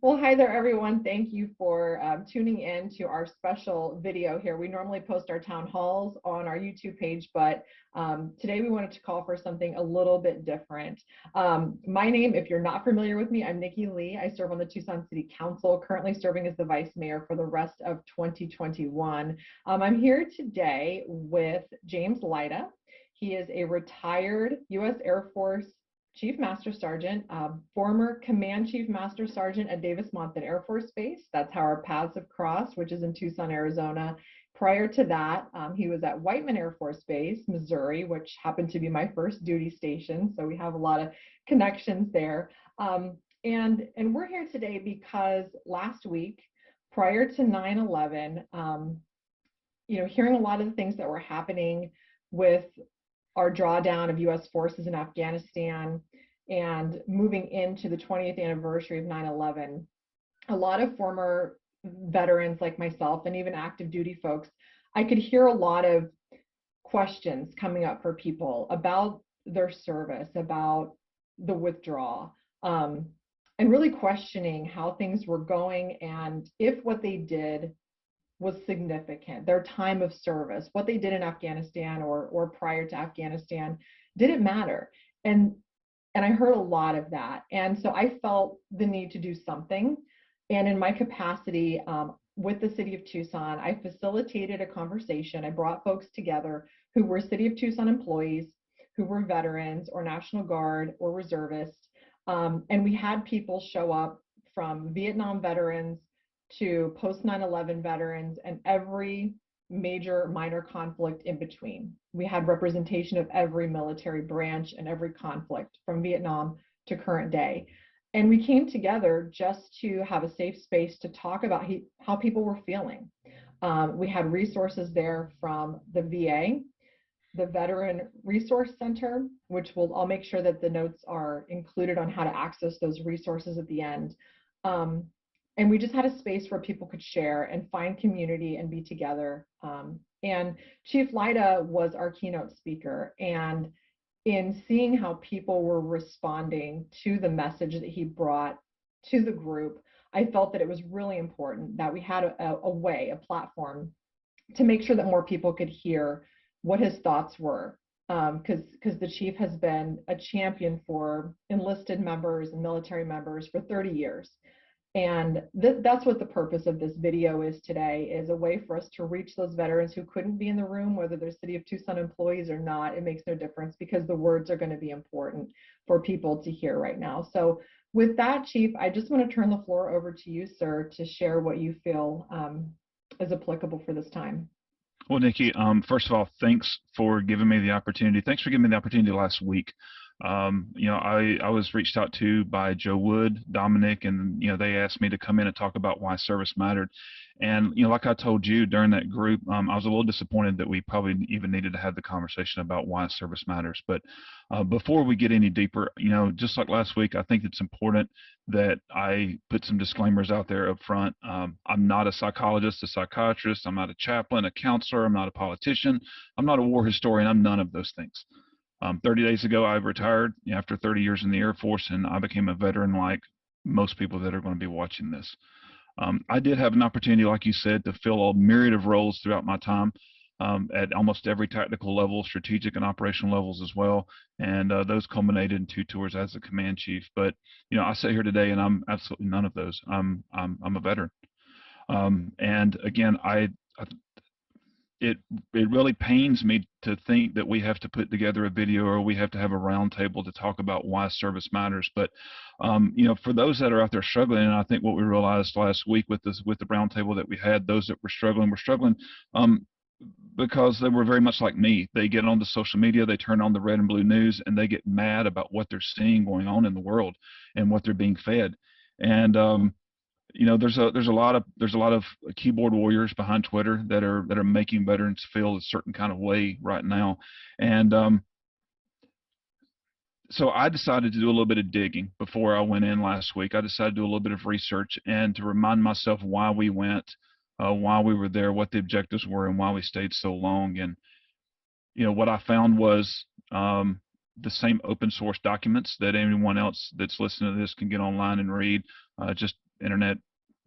Well, hi there, everyone. Thank you for tuning in to our special video here. We normally post our town halls on our YouTube page, but today we wanted to call for something a little bit different. My name, if you're not familiar with me, I'm Nikki Lee. I serve on the Tucson City Council, currently serving as the Vice Mayor for the rest of 2021. I'm here today with James Lyda. He is a retired U.S. Air Force Chief Master Sergeant, former Command Chief Master Sergeant at Davis-Monthan Air Force Base. That's how our paths have crossed, which is in Tucson, Arizona. Prior to that, he was at Whiteman Air Force Base, Missouri, which happened to be my first duty station. So we have a lot of connections there. And we're here today because last week, prior to 9/11, hearing a lot of the things that were happening with our drawdown of U.S. forces in Afghanistan and moving into the 20th anniversary of 9/11, a lot of former veterans like myself and even active duty folks, I could hear a lot of questions coming up for people about their service, about the withdrawal, and really questioning how things were going and if what they did was significant, their time of service, what they did in Afghanistan or prior to Afghanistan, did it matter? And I heard a lot of that. And so I felt the need to do something. And in my capacity with the City of Tucson, I facilitated a conversation. I brought folks together who were City of Tucson employees, who were veterans or National Guard or reservists. And we had people show up from Vietnam veterans to post 9/11 veterans and every major minor conflict in between. We had representation of every military branch and every conflict from Vietnam to current day. And we came together just to have a safe space to talk about how people were feeling. We had resources there from the VA, the Veteran Resource Center, which I'll make sure that the notes are included on how to access those resources at the end. And we just had a space where people could share and find community and be together. And Chief Lyda was our keynote speaker. And in seeing how people were responding to the message that he brought to the group, I felt that it was really important that we had a platform to make sure that more people could hear what his thoughts were. Because the chief has been a champion for enlisted members and military members for 30 years. And that's what the purpose of this video is today, is a way for us to reach those veterans who couldn't be in the room, whether they're City of Tucson employees or not. It makes no difference because the words are going to be important for people to hear right now. So with that, Chief, I just want to turn the floor over to you, sir, to share what you feel is applicable for this time. Well, Nikki, first of all, thanks for giving me the opportunity. Thanks for giving me the opportunity last week. I was reached out to by Joe Wood, Dominic, and they asked me to come in and talk about why service mattered. And like I told you during that group, I was a little disappointed that we probably even needed to have the conversation about why service matters. But before we get any deeper, just like last week, I think it's important that I put some disclaimers out there up front. I'm not a psychologist, a psychiatrist. I'm not a chaplain, a counselor. I'm not a politician. I'm not a war historian. I'm none of those things. 30 days ago, I retired after 30 years in the Air Force, and I became a veteran like most people that are going to be watching this. I did have an opportunity, like you said, to fill a myriad of roles throughout my time at almost every tactical level, strategic and operational levels as well, and those culminated in 2 tours as a command chief. But I sit here today, and I'm absolutely none of those. I'm a veteran, and again, It really pains me to think that we have to put together a video or we have to have a roundtable to talk about why service matters. But for those that are out there struggling, and I think what we realized last week with the roundtable that we had, those that were struggling because they were very much like me. They get onto social media, they turn on the red and blue news, and they get mad about what they're seeing going on in the world and what they're being fed. And there's a lot of keyboard warriors behind Twitter that are making veterans feel a certain kind of way right now, and so I decided to do a little bit of digging before I went in last week. I decided to do a little bit of research and to remind myself why we went, why we were there, what the objectives were, and why we stayed so long. And what I found was the same open source documents that anyone else that's listening to this can get online and read. Just internet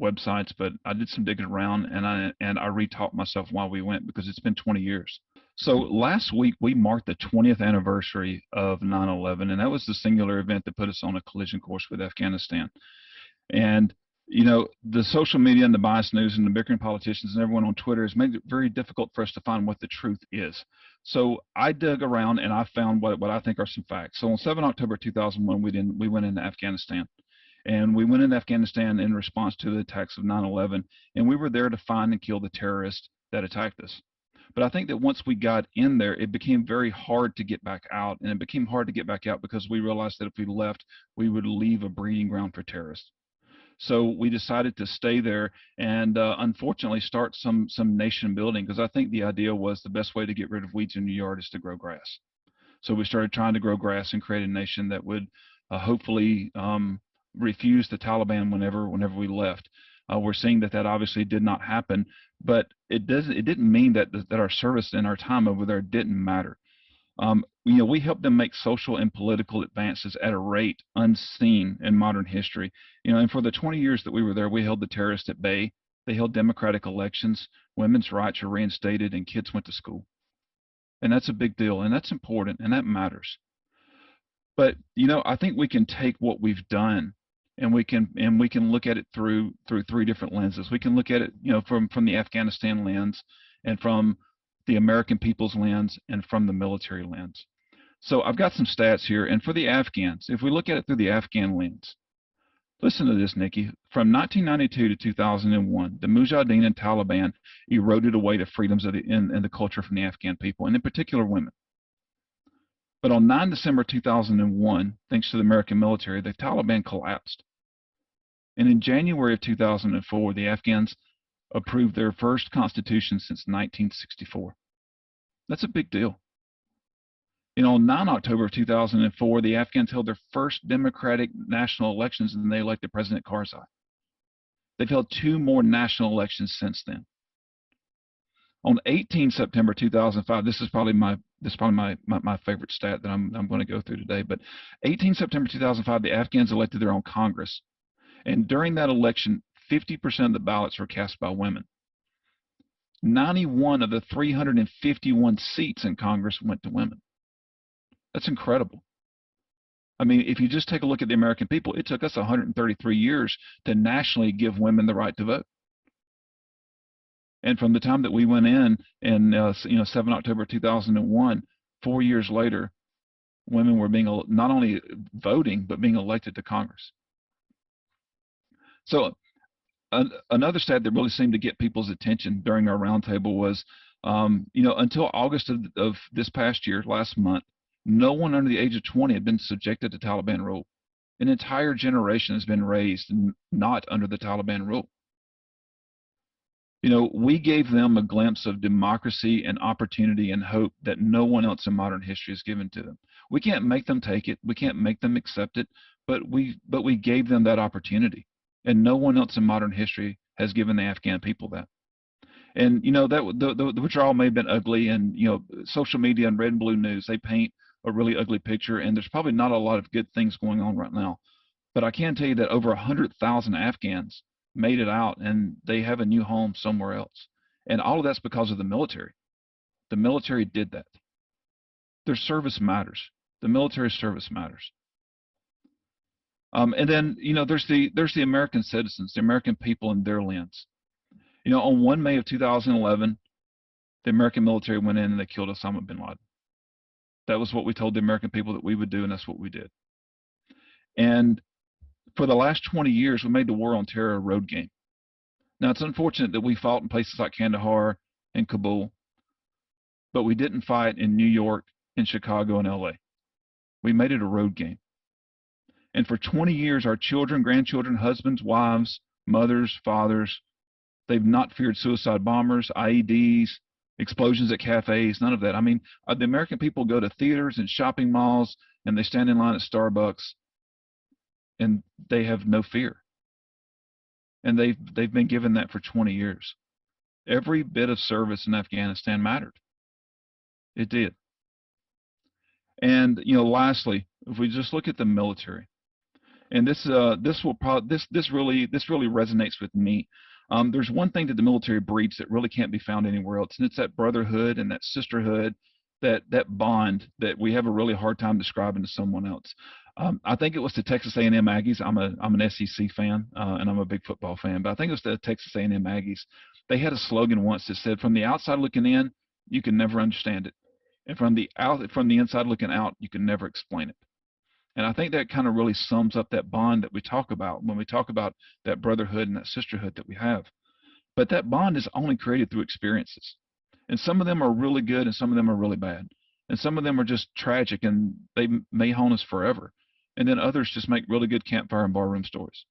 websites, but I did some digging around, and I retaught myself why we went, because it's been 20 years. So last week we marked the 20th anniversary of 9/11, and that was the singular event that put us on a collision course with Afghanistan. And the social media and the biased news and the bickering politicians and everyone on Twitter has made it very difficult for us to find what the truth is. So I dug around and I found what I think are some facts. So on 7 October 2001, we went into Afghanistan. And we went into Afghanistan in response to the attacks of 9/11, and we were there to find and kill the terrorists that attacked us. But I think that once we got in there, it became very hard to get back out, and it became hard to get back out because we realized that if we left, we would leave a breeding ground for terrorists. So we decided to stay there and unfortunately start some nation building, because I think the idea was the best way to get rid of weeds in your yard is to grow grass. So we started trying to grow grass and create a nation that would hopefully refuse the Taliban whenever we left. We're seeing that obviously did not happen, but it didn't mean that our service and our time over there didn't matter. We helped them make social and political advances at a rate unseen in modern history. And for the 20 years that we were there, we held the terrorists at bay. They held democratic elections, women's rights were reinstated, and kids went to school. And that's a big deal, and that's important, and that matters. But I think we can take what we've done, and we can look at it through three different lenses. We can look at it, from the Afghanistan lens, and from the American people's lens, and from the military lens. So I've got some stats here, and for the Afghans, if we look at it through the Afghan lens, listen to this, Nikki. From 1992 to 2001, the Mujahideen and Taliban eroded away the freedoms of and the culture from the Afghan people, and in particular women. But on 9 December 2001, thanks to the American military, the Taliban collapsed. And in January of 2004, the Afghans approved their first constitution since 1964. That's a big deal. On 9 October of 2004, the Afghans held their first democratic national elections, and they elected President Karzai. They've held 2 more national elections since then. On 18 September 2005, this is probably my favorite stat that I'm going to go through today, but 18 September 2005, the Afghans elected their own Congress. And during that election, 50% of the ballots were cast by women. 91 of the 351 seats in Congress went to women. That's incredible. I mean, if you just take a look at the American people, it took us 133 years to nationally give women the right to vote. And from the time that we went in 7 October 2001, 4 years later, women were being not only voting, but being elected to Congress. So another stat that really seemed to get people's attention during our roundtable was, until August of this past year, last month, no one under the age of 20 had been subjected to Taliban rule. An entire generation has been raised not under the Taliban rule. We gave them a glimpse of democracy and opportunity and hope that no one else in modern history has given to them. We can't make them take it. We can't make them accept it, but we gave them that opportunity. And no one else in modern history has given the Afghan people that. And the withdrawal may have been ugly, and social media and red and blue news, they paint a really ugly picture, and there's probably not a lot of good things going on right now. But I can tell you that over 100,000 Afghans made it out, and they have a new home somewhere else. And all of that's because of the military. The military did that. Their service matters. The military service matters. And then there's the American citizens, the American people and their lens. On 1 May of 2011, the American military went in and they killed Osama bin Laden. That was what we told the American people that we would do, and that's what we did. And for the last 20 years, we made the war on terror a road game. Now, it's unfortunate that we fought in places like Kandahar and Kabul, but we didn't fight in New York, in Chicago, and LA. We made it a road game. And for 20 years, our children, grandchildren, husbands, wives, mothers, fathers, they've not feared suicide bombers, IEDs, explosions at cafes, none of that. I mean, the American people go to theaters and shopping malls, and they stand in line at Starbucks, and they have no fear. And they've been given that for 20 years. Every bit of service in Afghanistan mattered. It did. And lastly, if we just look at the military, and this really resonates with me. There's one thing that the military breeds that really can't be found anywhere else, and it's that brotherhood and that sisterhood, that bond that we have a really hard time describing to someone else. I think it was the Texas A&M Aggies. I'm an SEC fan, and I'm a big football fan, but I think it was the Texas A&M Aggies. They had a slogan once that said, "From the outside looking in, you can never understand it, and from the inside looking out, you can never explain it." And I think that kind of really sums up that bond that we talk about when we talk about that brotherhood and that sisterhood that we have. But that bond is only created through experiences. And some of them are really good and some of them are really bad. And some of them are just tragic and they may haunt us forever. And then others just make really good campfire and barroom stories.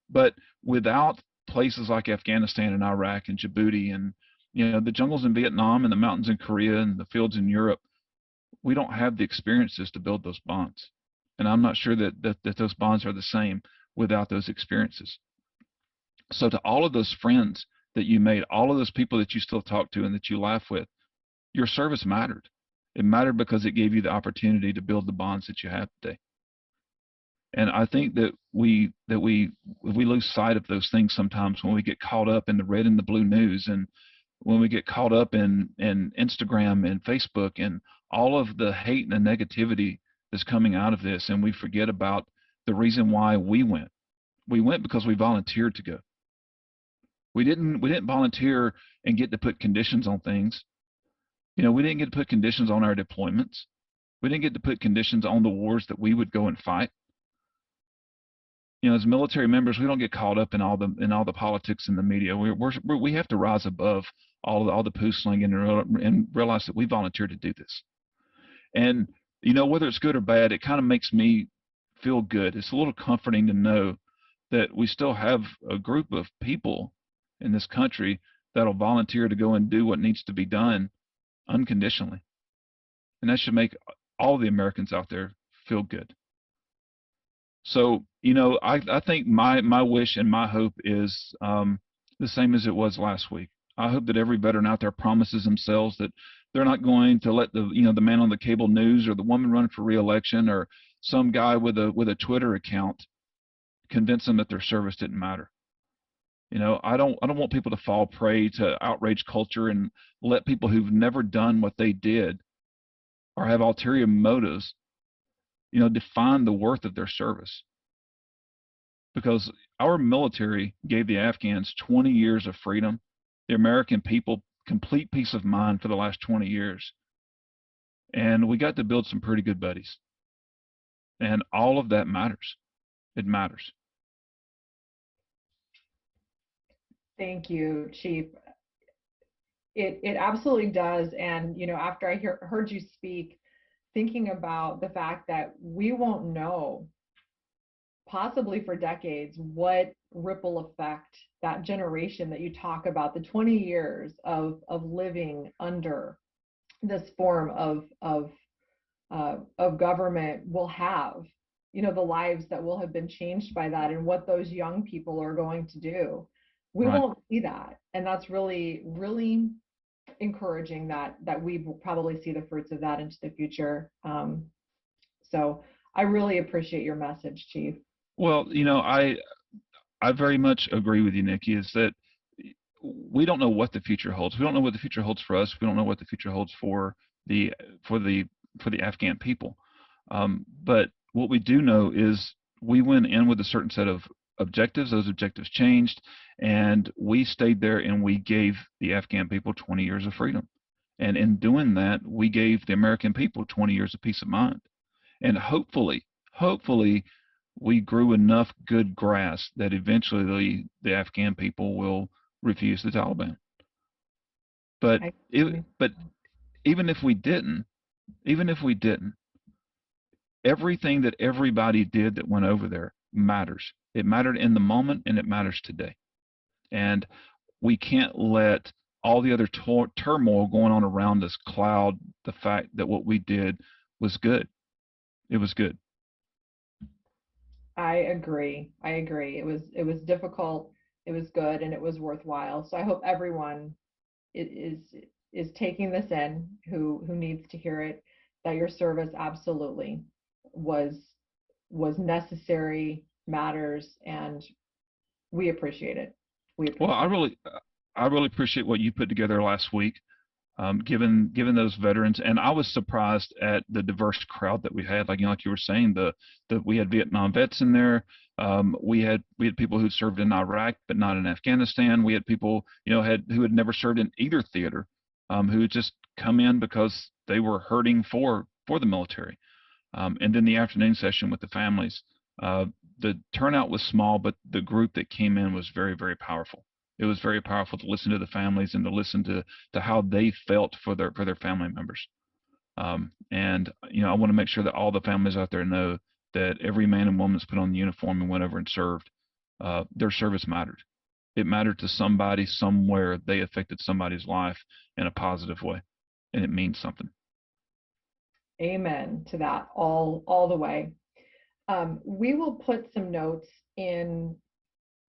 But without places like Afghanistan and Iraq and Djibouti and the jungles in Vietnam and the mountains in Korea and the fields in Europe, we don't have the experiences to build those bonds. And I'm not sure that those bonds are the same without those experiences. So to all of those friends that you made, all of those people that you still talk to and that you laugh with, your service mattered. It mattered because it gave you the opportunity to build the bonds that you have today. And I think that we lose sight of those things sometimes when we get caught up in the red and the blue news, and when we get caught up in Instagram and Facebook and all of the hate and the negativity that's coming out of this, and we forget about the reason why we went. We went because we volunteered to go. We didn't volunteer and get to put conditions on things. We didn't get to put conditions on our deployments. We didn't get to put conditions on the wars that we would go and fight. As military members, we don't get caught up in all the politics and the media. We have to rise above all the poo slinging and realize that we volunteered to do this. And whether it's good or bad, it kind of makes me feel good. It's a little comforting to know that we still have a group of people in this country that'll volunteer to go and do what needs to be done unconditionally. And that should make all the Americans out there feel good. So, I think my wish and my hope is the same as it was last week. I hope that every veteran out there promises themselves that they're not going to let the man on the cable news or the woman running for re-election or some guy with a Twitter account convince them that their service didn't matter. I don't want people to fall prey to outrage culture and let people who've never done what they did or have ulterior motives define the worth of their service. Because our military gave the Afghans 20 years of freedom, the American people complete peace of mind for the last 20 years. And we got to build some pretty good buddies. And all of that matters. It matters. Thank you, Chief. It absolutely does. And, after I heard you speak, thinking about the fact that we won't know, possibly for decades, what ripple effect that generation that you talk about, the 20 years of living under this form of government will have, the lives that will have been changed by that and what those young people are going to do. We Right. won't see that. And that's really, really encouraging that we will probably see the fruits of that into the future. So I really appreciate your message, Chief. Well, I very much agree with you, Nikki, is that we don't know what the future holds. We don't know what the future holds for us. We don't know what the future holds for the Afghan people. But what we do know is we went in with a certain set of objectives. Those objectives changed, and we stayed there and we gave the Afghan people 20 years of freedom. And in doing that, we gave the American people 20 years of peace of mind. And hopefully, we grew enough good grass that eventually the Afghan people will refuse the Taliban. But even if we didn't, everything that everybody did that went over there matters. It mattered in the moment and it matters today. And we can't let all the other turmoil going on around us cloud the fact that what we did was good. It was good. I agree. It was difficult, it was good, and it was worthwhile. So I hope everyone is taking this in who needs to hear it, that your service absolutely was was necessary, matters, and we appreciate it. We Well, appreciate it. I really appreciate what you put together last week. Given those veterans, and I was surprised at the diverse crowd that we had. Like like you were saying, we had Vietnam vets in there. We had people who served in Iraq but not in Afghanistan. We had people who had never served in either theater, who had just come in because they were hurting for the military. And then the afternoon session with the families. The turnout was small, but the group that came in was very, very powerful. It was very powerful to listen to the families and to listen to how they felt for their family members. And I want to make sure that all the families out there know that every man and woman that's put on the uniform and went over and served, their service mattered. It mattered to somebody somewhere. They affected somebody's life in a positive way, and it means something. Amen to that, all the way. We will put some notes in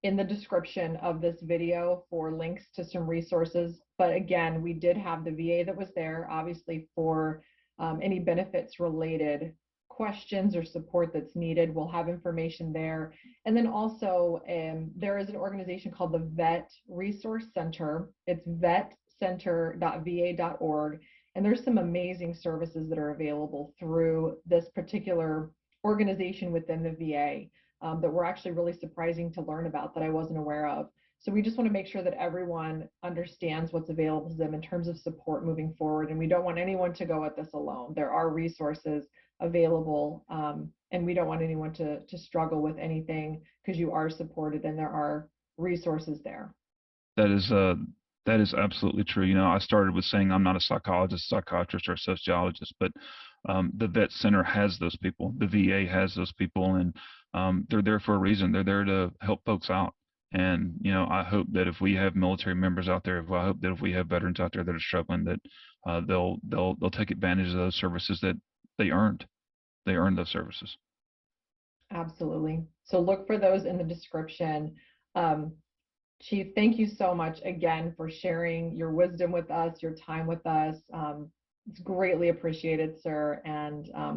the description of this video for links to some resources. But again, we did have the VA that was there, obviously, for any benefits related questions or support that's needed. We'll have information there. And then also there is an organization called the Vet Resource Center. It's vetcenter.va.org. And there's some amazing services that are available through this particular organization within the VA. That were actually really surprising to learn about that I wasn't aware of. So we just want to make sure that everyone understands what's available to them in terms of support moving forward. And we don't want anyone to go at this alone. There are resources available, and we don't want anyone to struggle with anything, because you are supported and there are resources there. That is absolutely true. I started with saying I'm not a psychologist, psychiatrist, or a sociologist, but the Vet Center has those people. The VA has those people, and they're there for a reason. They're there to help folks out. And I hope that if we have military members out there, I hope that if we have veterans out there that are struggling, that they'll take advantage of those services that they earned. They earned those services. Absolutely. So look for those in the description. Chief, thank you so much again for sharing your wisdom with us, your time with us. It's greatly appreciated, sir. And I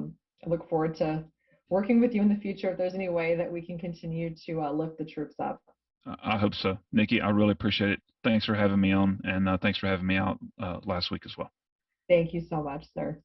look forward to working with you in the future if there's any way that we can continue to lift the troops up. I hope so. Nikki, I really appreciate it. Thanks for having me on, and thanks for having me out last week as well. Thank you so much, sir.